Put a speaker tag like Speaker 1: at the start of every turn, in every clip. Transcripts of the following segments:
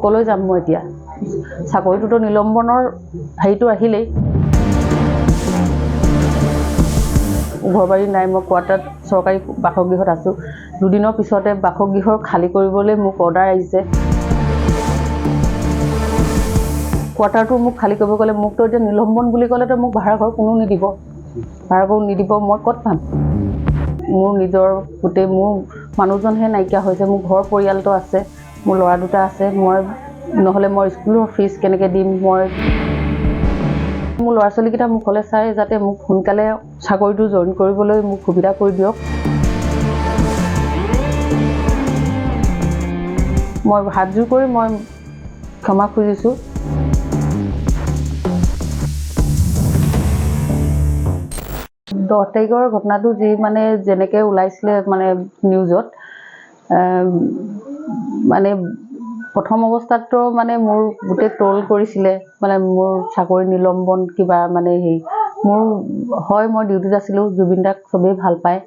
Speaker 1: কলৈ যাম মই এতিয়া চাকৰিটোতো নিলম্বনৰ হেৰিটো আহিলেই ঘৰ বাৰী নাই মই কোৱাৰ্টাৰত চৰকাৰী বাসগৃহত আছোঁ দুদিনৰ পিছতে বাসগৃহ খালী কৰিবলৈ মোক অৰ্ডাৰ আহিছে কোৱাৰ্টাৰটো মোক খালী কৰিব গ'লে মোকতো এতিয়া নিলম্বন বুলি ক'লেতো মোক ভাড়া ঘৰ কোনো নিদিব মই ক'ত পাম মোৰ নিজৰ গোটেই মোৰ মানুহজনহে নাইকিয়া হৈছে মোৰ ঘৰ পৰিয়ালটো আছে মোৰ ল'ৰা দুটা আছে মই নহ'লে মই স্কুলৰ ফিজ কেনেকৈ দিম মই মোৰ ল'ৰা ছোৱালীকেইটা মুখলৈ চাই যাতে মোক সোনকালে চাকৰিটো জইন কৰিবলৈ মোক সুবিধা কৰি দিয়ক মই হাতযোৰ কৰি মই ক্ষমা খুজিছোঁ 10 তাৰিখৰ ঘটনাটো যি মানে যেনেকৈ ওলাইছিলে মানে নিউজত মানে প্ৰথম অৱস্থাততো মানে মোৰ গোটেই ট্ৰল কৰিছিলে মানে মোৰ চাকৰি নিলম্বন কিবা মানে হেৰি মোৰ হয় মই ডিউটিত আছিলোঁ জুবিন দাক চবেই ভাল পায়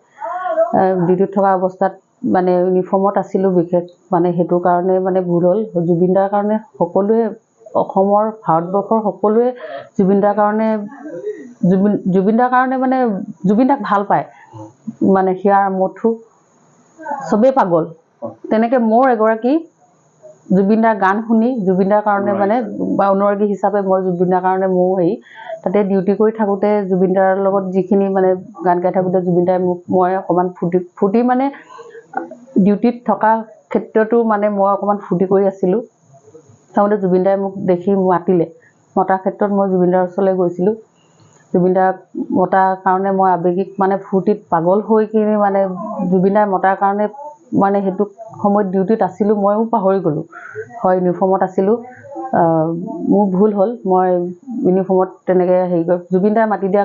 Speaker 1: ডিউটিত থকা অৱস্থাত মানে ইউনিফৰ্মত আছিলোঁ বিশেষ মানে সেইটো কাৰণে মানে ভুল হ'ল জুবিন দাৰ কাৰণে সকলোৱে অসমৰ ভাৰতবৰ্ষৰ সকলোৱে জুবিন দাৰ কাৰণে মানে জুবিন দাক ভাল পায় মানে হিয়াৰ মথু চবেই পাগল তেনেকৈ মোৰ এগৰাকী জুবিন দাৰ গান শুনি জুবিন দাৰ কাৰণে মানে বা অনুৰাগী হিচাপে মই জুবিন দাৰ কাৰণে মোৰ হেৰি তাতে ডিউটি কৰি থাকোঁতে জুবিন দাৰ লগত যিখিনি মানে গান গাই থাকোঁতে জুবিন দাই মোক মই অকণমান ফূৰ্তি মানে ডিউটিত থকা ক্ষেত্ৰতো মানে মই অকণমান ফূৰ্তি কৰি আছিলোঁ থাকোঁতে জুবিন দাই মোক দেখি মাতিলে মতাৰ ক্ষেত্ৰত মই জুবিন দাৰ ওচৰলৈ গৈছিলোঁ জুবিন দাক মতাৰ কাৰণে মই আৱেগিক মানে ফূৰ্তিত পাগল হৈ কিনি মানে জুবিন দাই মতাৰ কাৰণে মানে সেইটো সময়ত ডিউটিত আছিলোঁ ময়ো পাহৰি গ'লোঁ হয় ইউনিফৰ্মত আছিলোঁ মোৰ ভুল হ'ল মই ইউনিফৰ্মত তেনেকৈ হেৰি কৰি জুবিন দাই মাতি দিয়া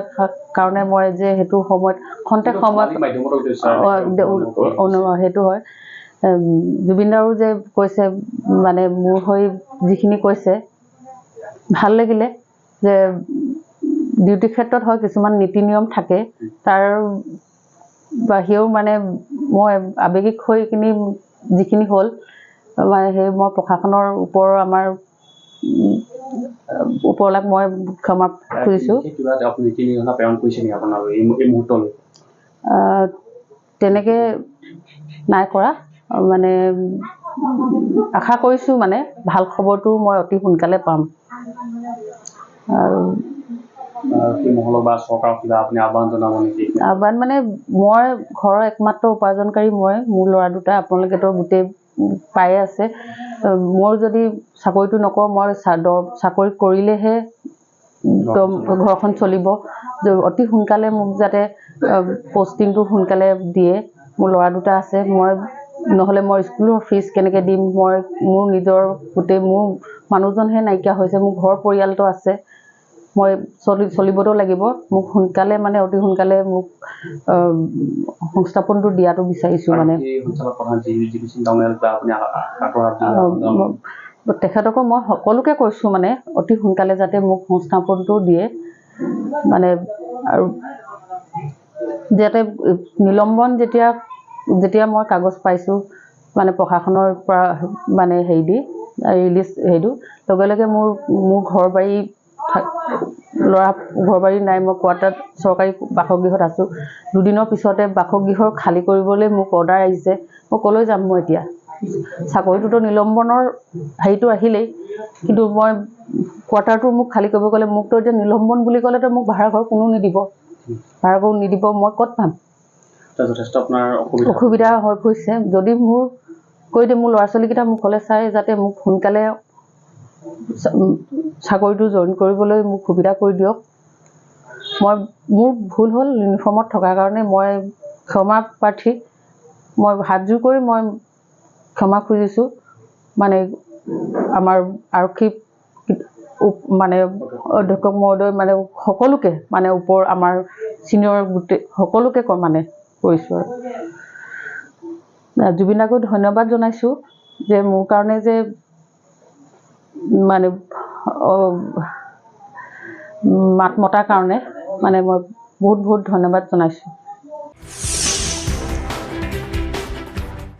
Speaker 1: কাৰণে মই যে সেইটো সময়ত খন্তেক সময়ত সেইটো হয় জুবিন দাৰো যে কৈছে মানে মোৰ হৈ যিখিনি কৈছে ভাল লাগিলে যে ডিউটি ক্ষেত্ৰত হয় কিছুমান নীতি নিয়ম থাকে তাৰ বাহিৰেও মানে মই আৱেগিক হৈ কিনি যিখিনি হ'ল মানে সেই মই প্ৰশাসনৰ ওপৰৰ আমাৰ ওপৰলাক মই ক্ষমা খুজিছোঁ তেনেকৈ নাই কৰা মানে আশা কৰিছোঁ মানে ভাল খবৰটো মই অতি সোনকালে পাম আৰু আহ্বান মানে মই ঘৰৰ একমাত্ৰ উপাৰ্জনকাৰী মই মোৰ ল'ৰা দুটা আপোনালোকেতো গোটেই পায়ে আছে মোৰ যদি চাকৰিটো নকৰোঁ মই চাকৰি কৰিলেহে ঘৰখন চলিব অতি সোনকালে মোক যাতে পষ্টিংটো সোনকালে দিয়ে মোৰ ল'ৰা দুটা আছে মই নহ'লে মই স্কুলৰ ফিজ কেনেকৈ দিম মই মোৰ নিজৰ গোটেই মোৰ মানুহজনহে নাইকিয়া হৈছে মোৰ ঘৰ পৰিয়ালটো আছে মই চলিবতো লাগিব মোক সোনকালে মানে অতি সোনকালে মোক সংস্থাপনটো দিয়াটো বিচাৰিছোঁ মানে তেখেতকো মই সকলোকে কৈছোঁ মানে অতি সোনকালে যাতে মোক সংস্থাপনটো দিয়ে মানে আৰু যাতে নিলম্বন যেতিয়া মই কাগজ পাইছোঁ মানে প্ৰশাসনৰ পৰা মানে হেৰি দি ৰিলিজ হেৰিটো লগে লগে মোৰ ঘৰ বাৰী ঘৰ বাৰী নাই মই কোৱাৰ্টাৰত চৰকাৰী বাসগৃহত আছোঁ দুদিনৰ পিছতে বাসগৃহ খালী কৰিবলৈ মোক অৰ্ডাৰ আহিছে কলৈ যাম মই এতিয়া চাকৰিটোতো নিলম্বনৰ হেৰিটো আহিলেই কিন্তু মই কোৱাৰ্টাৰটো মোক খালী কৰিব গ'লে মোকতো এতিয়া নিলম্বন বুলি ক'লেতো মোক ভাড়া ঘৰ কোনো নিদিব মই ক'ত পাম
Speaker 2: যথেষ্ট আপোনাৰ
Speaker 1: অসুবিধা হৈ পৰিছে যদি মোৰ কৈ দিয়ে মোৰ ল'ৰা ছোৱালীকেইটা মুখলৈ চাই যাতে মোক সোনকালে চাকৰিটো জইন কৰিবলৈ মোক সুবিধা কৰি দিয়ক মোৰ ভুল হ'ল ইউনিফৰ্মত থকাৰ কাৰণে মই ক্ষমা প্ৰাৰ্থী মই হাতযোৰ কৰি মই ক্ষমা খুজিছোঁ মানে আমাৰ আৰক্ষী মানে অধ্যক্ষ মহোদয় মানে সকলোকে মানে ওপৰ আমাৰ ছিনিয়ৰ গোটেই সকলোকে মানে কৰিছোঁ আৰু জুবিন দাকো ধন্যবাদ জনাইছোঁ যে মোৰ কাৰণে যে মানে মাত মতাৰ কাৰণে মানে মই বহুত ধন্যবাদ জনাইছোঁ।